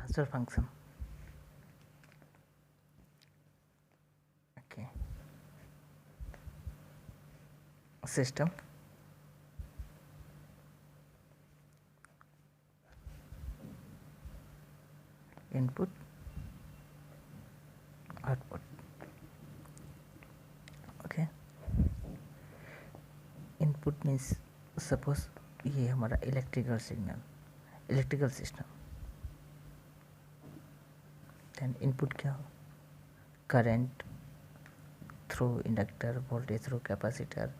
transfer function. Okay, system input output. Okay, input means suppose ये हमारा electrical signal, electrical system, then input क्या हो, current through inductor, voltage through capacitor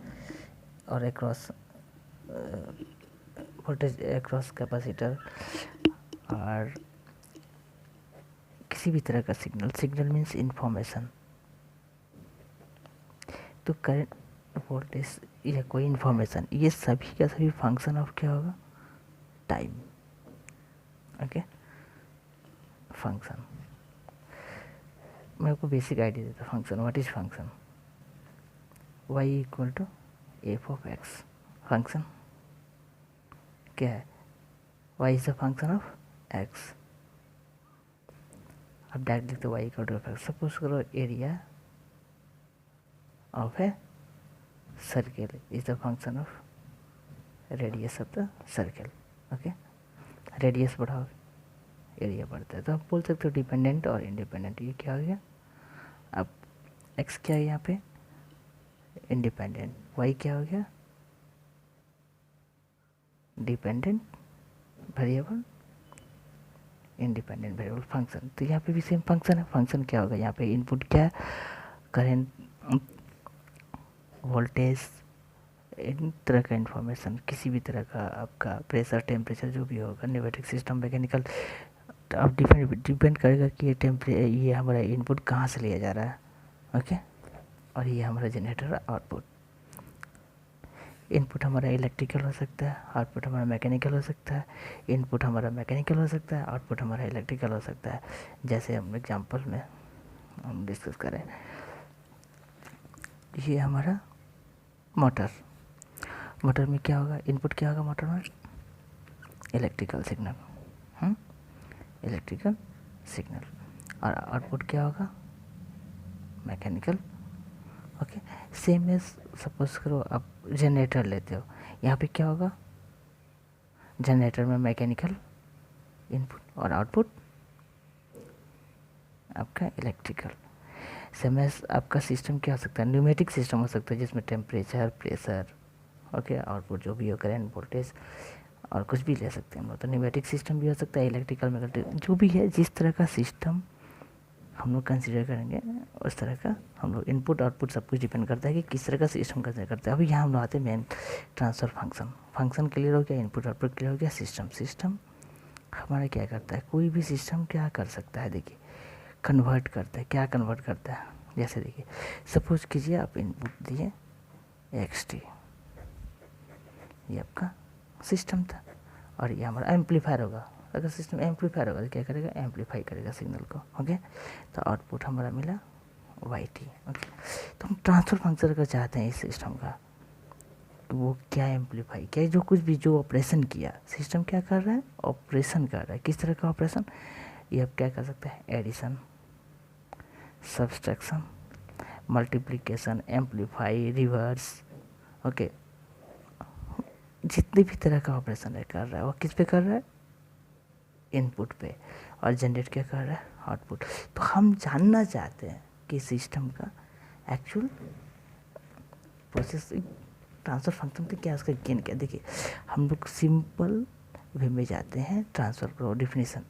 और across voltage across capacitor और किसी भी तरह का सिग्नल. Signal means information. तो करंट, वोल्टेज या कोई इन्फॉर्मेशन, ये सभी का सभी फंक्शन ऑफ क्या होगा, टाइम. Okay, function. मैं आपको बेसिक आइडिया देता हूँ. Function, what is function? y equal to f of x. Function क्या है? y is the function of x. अब डायरेक्ट लिखते y equal to f x. Suppose करो area of a circle is the function of radius of the circle. Okay, radius बढ़ाओ area बढ़ता है, तो आप बोल सकते हो डिपेंडेंट और इंडिपेंडेंट. ये क्या हो गया? अब x क्या है यहाँ पे? इंडिपेंडेंट. y क्या हो गया? Dependent variable, independent variable. Function, तो यहाँ पे भी सेम फंक्शन है. फंक्शन क्या होगा? यहाँ पे इनपुट क्या है? करेंट, वोल्टेज, इन तरह का इन्फॉर्मेशन, किसी भी तरह का आपका प्रेशर, टेम्परेचर जो भी होगा, न्यूमेटिक सिस्टम, मैकेनिकल. तो अब डिपेंड करेगा कि ये हमारा इनपुट कहाँ से लिया जा रहा है. ओके, और ये हमारा जनरेटर आउटपुट. इनपुट हमारा इलेक्ट्रिकल हो सकता है, आउटपुट हमारा मैकेनिकल हो सकता है. इनपुट हमारा मैकेनिकल हो सकता है, आउटपुट हमारा इलेक्ट्रिकल हो सकता है. जैसे हम एग्जांपल में हम डिस्कस करें, ये हमारा मोटर. मोटर में क्या होगा? इनपुट क्या होगा मोटर में? Electrical signal. Electrical signal. और आउटपुट क्या होगा? Mechanical. Okay, same as suppose करो आप जनरेटर लेते हो, यहाँ पे क्या होगा? जनरेटर में मैकेनिकल इनपुट और आउटपुट आपका इलेक्ट्रिकल. सेम एज आपका सिस्टम क्या हो सकता है? न्यूमेटिक सिस्टम हो सकता है, जिसमें टेम्परेचर, प्रेशर, ओके, आउटपुट जो भी हो, करंट, वोल्टेज और कुछ भी ले सकते हैं हम लोग. तो न्यूमेटिक सिस्टम भी हो सकता है, इलेक्ट्रिकल, मैकेनिकल, जो भी है. जिस तरह का सिस्टम हम लोग कंसिडर करेंगे उस तरह का हम लोग इनपुट आउटपुट सब कुछ डिपेंड करता है कि किस तरह का सिस्टम कंसिडर करता है. अभी यहाँ हम लोग आते हैं main transfer function. Function clear हो गया, इनपुट आउटपुट क्लियर हो गया. सिस्टम हमारा क्या करता है? कोई भी सिस्टम क्या कर सकता है? देखिए, कन्वर्ट करता है. क्या कन्वर्ट करता है? जैसे देखिए, सपोज कीजिए आप इनपुट दिए xt, ये आपका सिस्टम था, और ये हमारा एम्पलीफायर होगा. अगर सिस्टम एम्पलीफायर होगा तो क्या करेगा? एम्पलीफाई करेगा सिग्नल को. ओके, तो आउटपुट हमारा मिला yt. ओके, तो हम ट्रांसफर फंक्शन अगर चाहते हैं इस सिस्टम का, तो वो क्या एम्पलीफाई, क्या जो कुछ भी जो ऑपरेशन किया, सिस्टम क्या कर रहा है? ऑपरेशन कर रहा है. किस तरह का ऑपरेशन? ये आप क्या कर सकते हैं? Addition, subtraction, multiplication, amplify, reverse. Okay, जितने भी तरह का ऑपरेशन है कर रहा है, वो किस पे कर रहा है? इनपुट पे. और जनरेट क्या कर रहा है? आउटपुट. तो हम जानना चाहते हैं कि सिस्टम का एक्चुअल प्रोसेसिंग ट्रांसफ़र फंक्शन पे क्या, उसका गेन क्या. देखिए, हम लोग सिंपल वे में जाते हैं. ट्रांसफ़र करो, definition.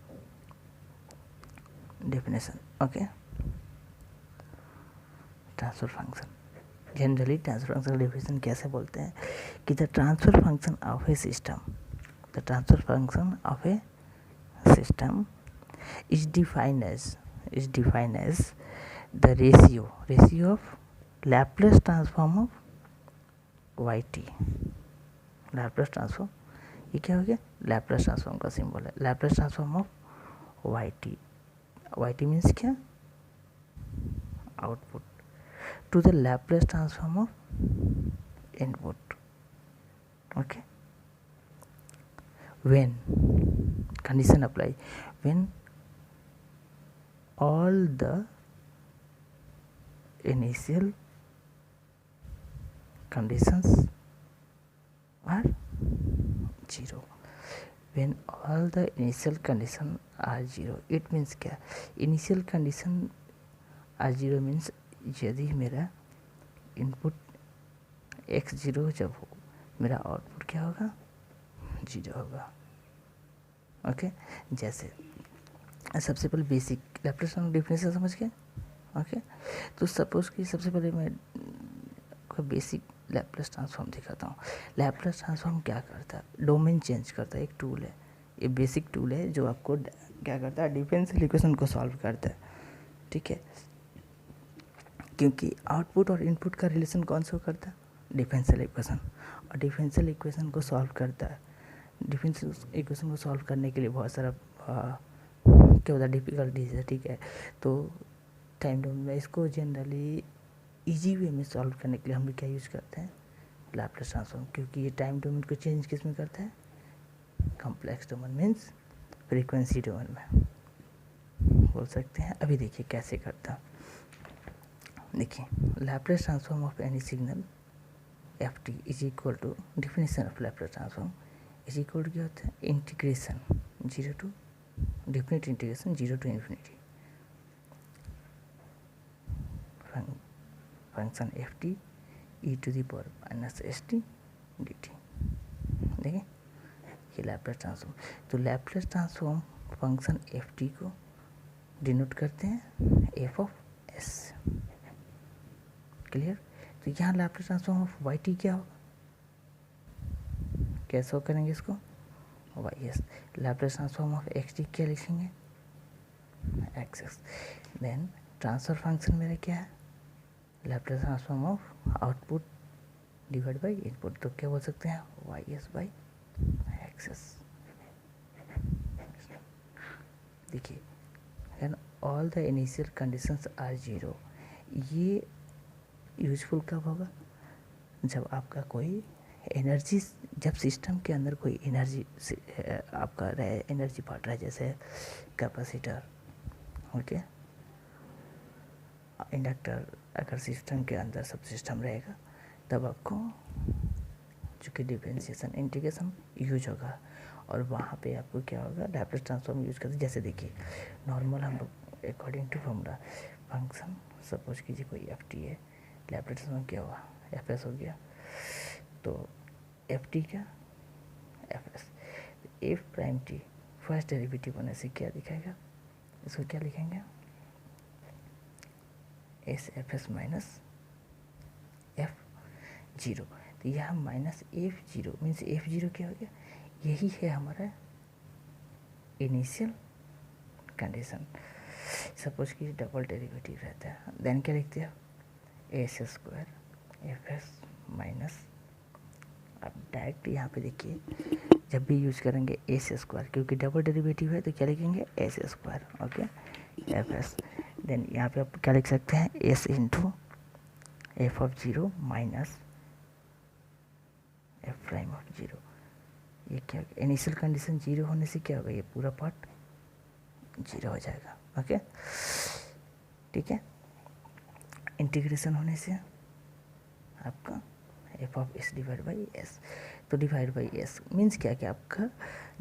Okay, transfer function, generally transfer function definition कैसे बोलते हैं कि the transfer function of A system, the transfer function of A system is defined as the ratio of Laplace transform of yt. Laplace transform, ये क्या हो गया? Laplace transform का symbol है. Laplace transform of yt. yt means क्या? Output to the Laplace transform of input. Okay, when condition apply, when all the initial conditions are 0. when all the initial condition are 0 it means क्या, initial condition are 0 means यदि मेरा input x0 जब हो मेरा output क्या होगा, 0 होगा. Okay जैसे सबसे पहले बेसिक लैप्लास ट्रांसफॉर्म डिफिनेशन समझ गए. ओके तो सपोज कि सबसे पहले मैं कोई बेसिक लैप्लास ट्रांसफॉर्म दिखाता हूँ. लैप्लास ट्रांसफॉर्म क्या करता है, डोमेन चेंज करता है. एक टूल है, ये बेसिक टूल है जो आपको क्या करता है, डिफरेंशियल इक्वेशन को सॉल्व करता है. ठीक है, क्योंकि आउटपुट और इनपुट का रिलेशन कौन सा करता है, डिफरेंशियल इक्वेशन. और डिफरेंशियल इक्वेशन को सॉल्व करता है. डिफरेंशियल इक्वेशन को सॉल्व करने के लिए बहुत सारा क्या होता है, डिफ़िकल्टीज है. ठीक है, तो टाइम डोमेन में इसको जनरली इजी वे में सॉल्व करने के लिए हम लोग क्या यूज़ करते हैं, लैप्लास ट्रांसफॉर्म. क्योंकि ये टाइम डोमेन को चेंज किस में करता है, complex domain means frequency domain में बोल सकते हैं. अभी देखिए कैसे करता है. देखिए Laplace transform of any signal F T is equal to, definition of Laplace transform is equal to क्या होता है, integration 0 to definite integration 0 to infinity function F T E to the power minus S T D T. देखिए ये Laplace transform. तो Laplace transform function F T को denote करते हैं F of S. Clear. तो यहाँ Laplace transform of Y T क्या होगा, कैसे हो करेंगे इसको, y s. Laplace transform of x t क्या लिखेंगे, x s. Then transfer function मेरा क्या है, Laplace transform of output divide by input. तो क्या बोल सकते हैं, y S by x s. देखिए and all the initial conditions are 0. ये यूजफुल कब होगा, जब आपका कोई एनर्जी, जब सिस्टम के अंदर कोई एनर्जी आपका रहे, एनर्जी पार्ट रहे, जैसे कैपेसिटर, ओके, इंडक्टर. अगर सिस्टम के अंदर सब सिस्टम रहेगा तब आपको चूँकि डिफरेंशिएशन इंटीग्रेशन यूज होगा और वहाँ पे आपको क्या होगा, लैप्लास ट्रांसफॉर्म यूज करते. जैसे देखिए नॉर्मल हम लोग according to formula function suppose कीजिए कोई एफ टी है, लैप्लास ट्रांसफॉर्म क्या हुआ, एफ एस हो गया. तो एफ टी का F S, F prime T first derivative होने से क्या दिखाएगा, इसको क्या लिखेंगे, S F S minus F zero. तो यहाँ minus F zero means F zero क्या हो गया, यही है हमारा इनिशियल कंडीशन. सपोज कि डबल डेरिवेटिव रहता है, देन क्या लिखते हैं, S square F S minus. अब डायरेक्ट यहाँ पे देखिए जब भी यूज करेंगे एस स्क्वायर, क्योंकि डबल डेरिवेटिव है तो क्या लिखेंगे, S square, okay, F S. Then यहाँ पे आप क्या लिख सकते हैं, S into F of zero minus F prime of zero. ये क्या, इनिशियल कंडीशन 0 होने से क्या होगा, ये पूरा पार्ट 0 हो जाएगा. ओके ठीक है. इंटीग्रेशन होने से आपका F of S divide by S. तो डिवाइड बाई एस मीन्स क्या, क्या आपका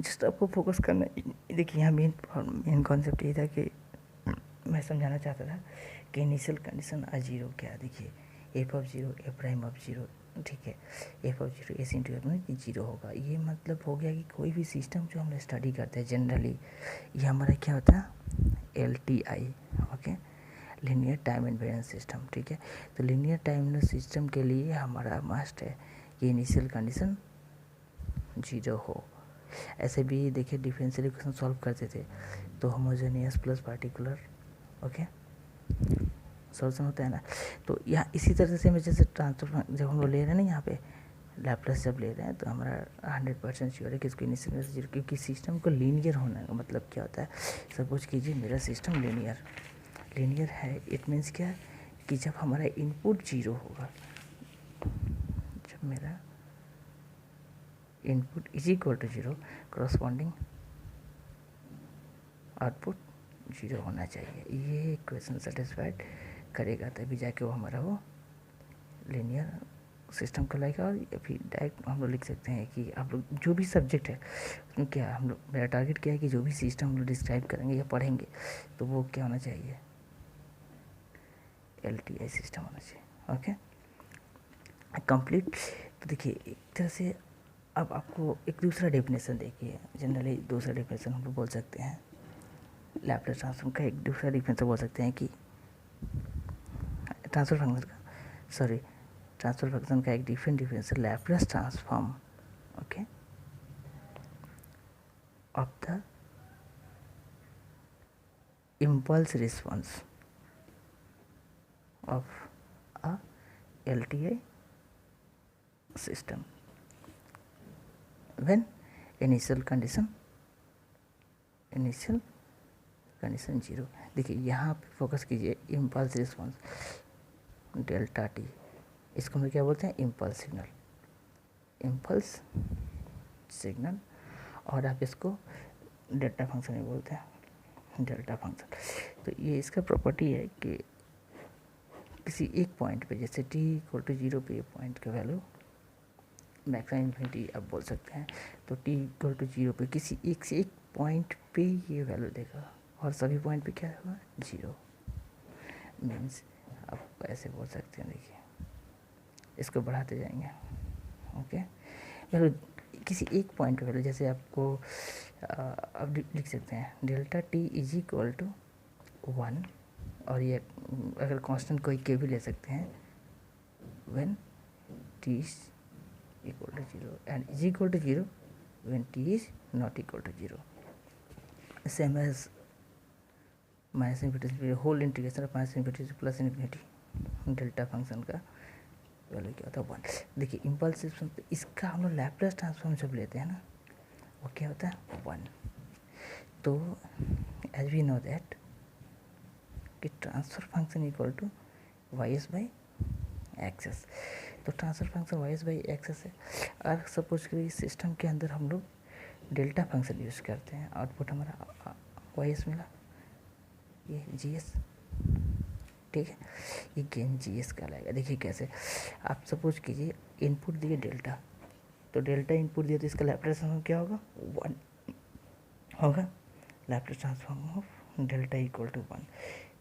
जस्ट आपको फोकस करना. देखिए यहाँ मेन कॉन्सेप्ट ये था कि मैं समझाना चाहता था कि इनिशियल कंडीशन आ 0 क्या, देखिए F of zero F prime of zero, ठीक है, F of zero S into F में 0 होगा. ये मतलब हो गया कि कोई भी सिस्टम जो हम स्टडी करते हैं जनरली, ये हमारा क्या होता है, LTI, okay, linear time invariance system. ठीक है, तो लीनियर टाइम इन्वेरिएंस सिस्टम के लिए हमारा मस्ट है कि इनिशियल कंडीशन 0 हो. ऐसे भी देखिए डिफरेंशियल इक्वेशन सॉल्व करते थे तो homogeneous plus particular, okay, solution होता है ना. तो यहाँ इसी तरह से मैं जैसे ट्रांसफर जब हम लोग ले रहे हैं ना, यहाँ पे लैप्लास जब ले रहे हैं तो हमारा 100% श्योर है कि इसको इनिशियल 0, क्योंकि सिस्टम को लीनियर होना का मतलब क्या होता है. सपोज कीजिए मेरा सिस्टम लीनियर है, इट मीन्स क्या कि जब हमारा इनपुट 0 होगा, जब मेरा input is equal to 0, corresponding output zero होना चाहिए। ये इक्वेशन सेटिस्फाइड करेगा तभी जाके वो हमारा वो लीनियर सिस्टम कहलाएगा। और फिर डायरेक्ट हम लोग लिख सकते हैं कि आप लोग जो भी सब्जेक्ट है उसमें क्या हम लोग, मेरा टारगेट क्या है कि जो भी सिस्टम हम लोग डिस्क्राइब करेंगे या पढ़ेंगे तो वो क्या होना चाहिए, LTI सिस्टम होना चाहिए। Okay complete. तो देखिए एक तरह से अब आपको एक दूसरा डेफिनेशन देखिए, जनरली दूसरा डेफिनेशन हम लोग बोल सकते हैं लैप्लेस ट्रांसफॉर्म का। एक दूसरा डेफिनेशन बोल सकते हैं कि ट्रांसफर फंक्शन का, सॉरी ट्रांसफर फंक्शन का एक different definition Laplace transform okay of the impulse response of a LTI system when initial condition zero. देखिए यहाँ पे फोकस कीजिए इम्पल्स रिस्पॉन्स डेल्टा टी, इसको हम क्या बोलते हैं, इम्पल्स सिग्नल और आप इसको डेल्टा फंक्शन भी बोलते हैं, डेल्टा फंक्शन। तो ये इसका प्रॉपर्टी है कि किसी एक पॉइंट पे जैसे t इक्वल टू जीरो पे पॉइंट का वैल्यू मैक्सिमम इन्फिनिटी आप बोल सकते हैं, तो t इक्वल टू जीरो पे किसी एक से एक पॉइंट पे ये वैल्यू देगा और सभी पॉइंट पे क्या होगा, जीरो। मीन्स आप ऐसे बोल सकते हैं, देखिए इसको बढ़ाते जाएंगे। ओके वैल्यू किसी एक पॉइंट पे वैल्यू, जैसे आपको अब लिख सकते हैं delta T is equal to 1, और ये अगर कांस्टेंट कोई के भी ले सकते हैं, when T is equal to zero and is equal to zero when T is not equal to zero. Same as minus infinity whole integration of minus infinity plus infinity delta function का value क्या होता है, 1। देखिए impulse response, इसका हम लोग Laplace transform जब लेते हैं ना वो क्या होता है, 1। तो एज वी नो दैट कि transfer function equal to y S by x s, तो transfer function Y S by x s है। और सपोज करिए सिस्टम के अंदर हम लोग डेल्टा फंक्शन यूज़ करते हैं, आउटपुट हमारा वाई एस मिला, ये जी एस, ठीक है, ये गेन जी एस कहलाएगा। देखिए कैसे, आप सपोज कीजिए इनपुट दिए डेल्टा, तो डेल्टा इनपुट दिया तो इसका लैप्लेस ट्रांसफॉर्म क्या होगा, 1 होगा, Laplace transform of delta equal to 1।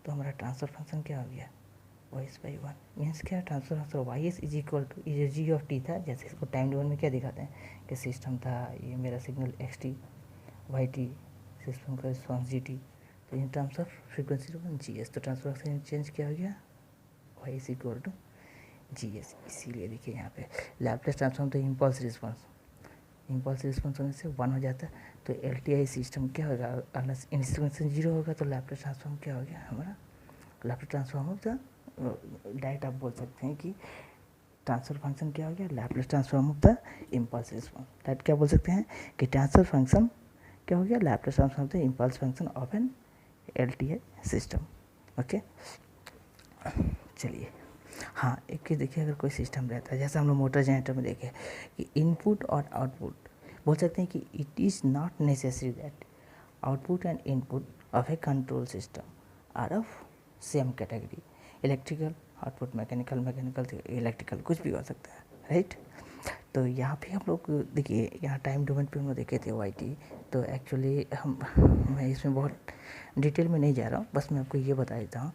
तो हमारा ट्रांसफर फंक्शन क्या हो गया, वाई एस बाई 1। मीन्स क्या, transfer function Y S is equal to ये जी ऑफ टी था, जैसे इसको टाइम डोमेन में क्या दिखाते हैं कि सिस्टम था, ये मेरा signal X T Y T, system का रिस्पॉन्स जी टी, तो in terms of frequency domain G S, तो ट्रांसफर फंक्शन चेंज क्या हो गया, Y S equal to G S. इसीलिए देखिए यहाँ पे लैप्लेस ट्रांसफॉर्म तो इम्पल्स रिस्पॉन्स होने से 1 हो जाता है, तो एल टी आई सिस्टम क्या होगा, अनलेस इनिशियल कंडीशन 0 होगा तो लैप्लेस ट्रांसफॉर्म क्या हो गया हमारा, Laplace transform of the, direct आप बोल सकते हैं कि ट्रांसफर फंक्शन क्या हो गया, Laplace transform of the impulse response. Direct क्या बोल सकते हैं कि ट्रांसफर फंक्शन क्या हो गया, Laplace transform of the impulse function of an L T I system. Okay चलिए, हाँ एक देखिए, अगर कोई सिस्टम रहता है जैसे हम लोग मोटर जनरेटर में देखें कि इनपुट और आउटपुट, बोल सकते हैं कि it is not necessary that output and input of a control system are of same category, electrical output mechanical electrical कुछ भी हो सकता है, राइट। तो यहाँ पे हम लोग देखिए, यहाँ टाइम डोमेन पे हम लोग देखे थे वाई टी, तो एक्चुअली मैं इसमें बहुत डिटेल में नहीं जा रहा हूँ, बस मैं आपको ये बता देता हूँ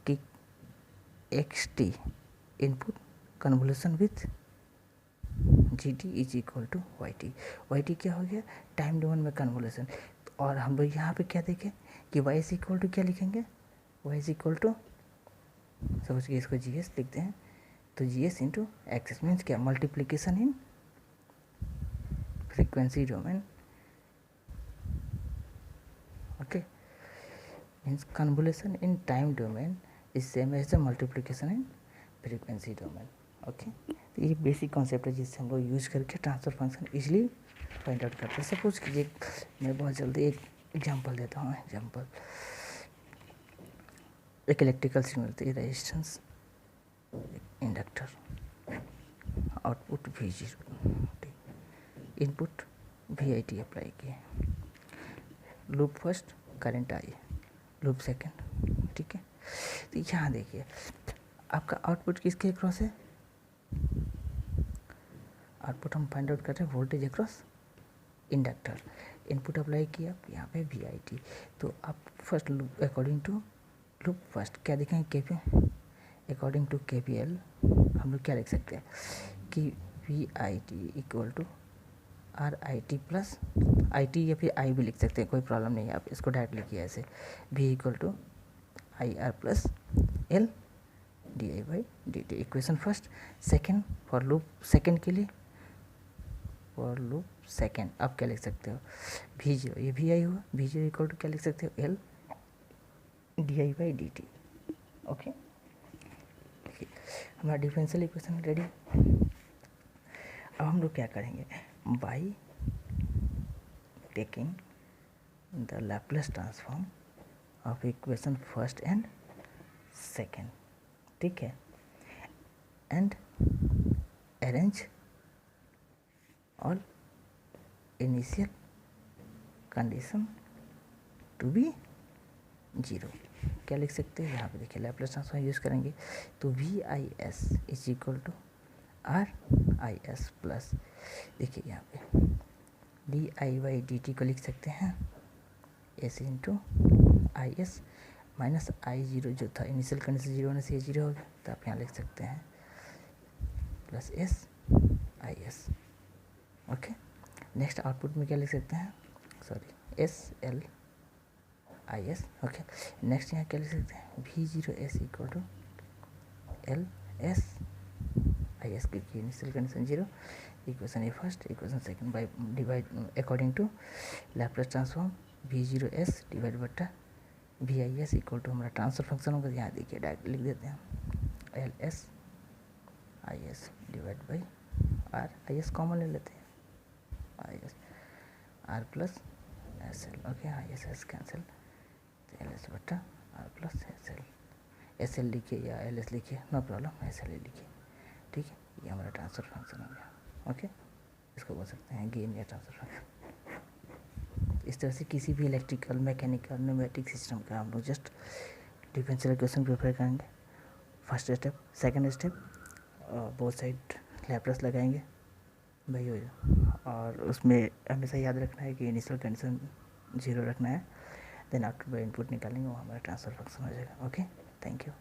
कि X T input convolution with G T is equal to Y T क्या हो गया, टाइम डोमेन में कन्वोल्यूशन। और हम लोग यहाँ पे क्या देखें कि वाई इज इक्वल टू क्या लिखेंगे, वाई इज इक्वल टू, समझ के इसको जी एस लिखते हैं, तो G S into X S means क्या, multiplication in frequency domain, okay, means convolution in time domain is same as the multiplication in frequency domain. Okay, तो ये बेसिक कॉन्सेप्ट है जिससे हम लोग यूज़ करके transfer function easily find out करते हैं। सपोज कीजिए, मैं बहुत जल्दी एक एग्जांपल देता हूँ। एग्जांपल, एक इलेक्ट्रिकल सिग्नल थी, resistance, inductor, output V0, input VIT apply किए, loop first current I, loop second, ठीक है। तो यहाँ देखिए आपका आउटपुट किसके अक्रॉस है, आउटपुट हम फाइंड आउट कर रहे हैं voltage across inductor. Input apply किया यहाँ पे वी आई टी। तो आप first loop according to loop first क्या देखेंगे K P, according to K P L हम लोग क्या लिख सकते हैं कि V I T equal to R I T plus I T, या फिर आई भी लिख सकते हैं, कोई प्रॉब्लम नहीं है, आप इसको डायरेक्ट लिखिए ऐसे, V equal to I R plus L D I by D T, equation first. Second for loop second के लिए, फॉर लूप सेकेंड आप क्या लिख सकते हो, वी जीरो, ये वी आई हुआ, वी जीरो इक्वल टू क्या लिख सकते हो, L D I by D T. Okay, हमारा डिफरेंशियल इक्वेशन रेडी। अब हम लोग क्या करेंगे, by taking the Laplace transform of equation first and second, ठीक है, and arrange all initial condition to be zero. क्या लिख सकते हैं यहाँ पे देखिए, लैपलेस ट्रांसफॉर्म यूज़ करेंगे तो V I S is equal to R I S plus, देखिए यहाँ पे D I by D T को लिख सकते हैं S into I S minus I zero जो था इनिशियल कंडीशन जीरो होने से ये जीरो हो गया, तो आप यहाँ लिख सकते हैं plus S I S. Okay, next output में क्या लिख सकते हैं, sorry S L I S. Okay, next यहाँ क्या लिख सकते हैं, V zero S equal to L S I S, क्योंकि initial condition zero, equation A first, equation second by divide according to Laplace transform V zero S divide बटा V I S equal to हमारा transfer function होगा, यहाँ देखिए direct लिख देते हैं L S I S divide by are I S common ले लेते हैं, I S R plus S L. Okay, I S S cancel, तो एल एस बटा आर प्लस एस एल लिखिए या एल एस लिखिए, नो प्रॉब्लम, एस एल लिखिए, ठीक है। ये हमारा ट्रांसफर फंक्शन हो गया। ओके, इसको बोल सकते हैं गेन या ट्रांसफर फंक्शन। इस तरह से किसी भी इलेक्ट्रिकल, मैकेनिकल, न्यूमेटिक सिस्टम का हम लोग जस्ट डिफरेंशियल इक्वेशन प्रिपेयर करेंगे। First step, second step, both side Laplace लगाएंगे भाई हो जाए, और उसमें हमेशा याद रखना है कि इनिशियल कंडीशन जीरो रखना है, देन आउटपुट बाय इनपुट निकालेंगे, वो हमारा ट्रांसफर फंक्शन हो जाएगा। Okay, thank you.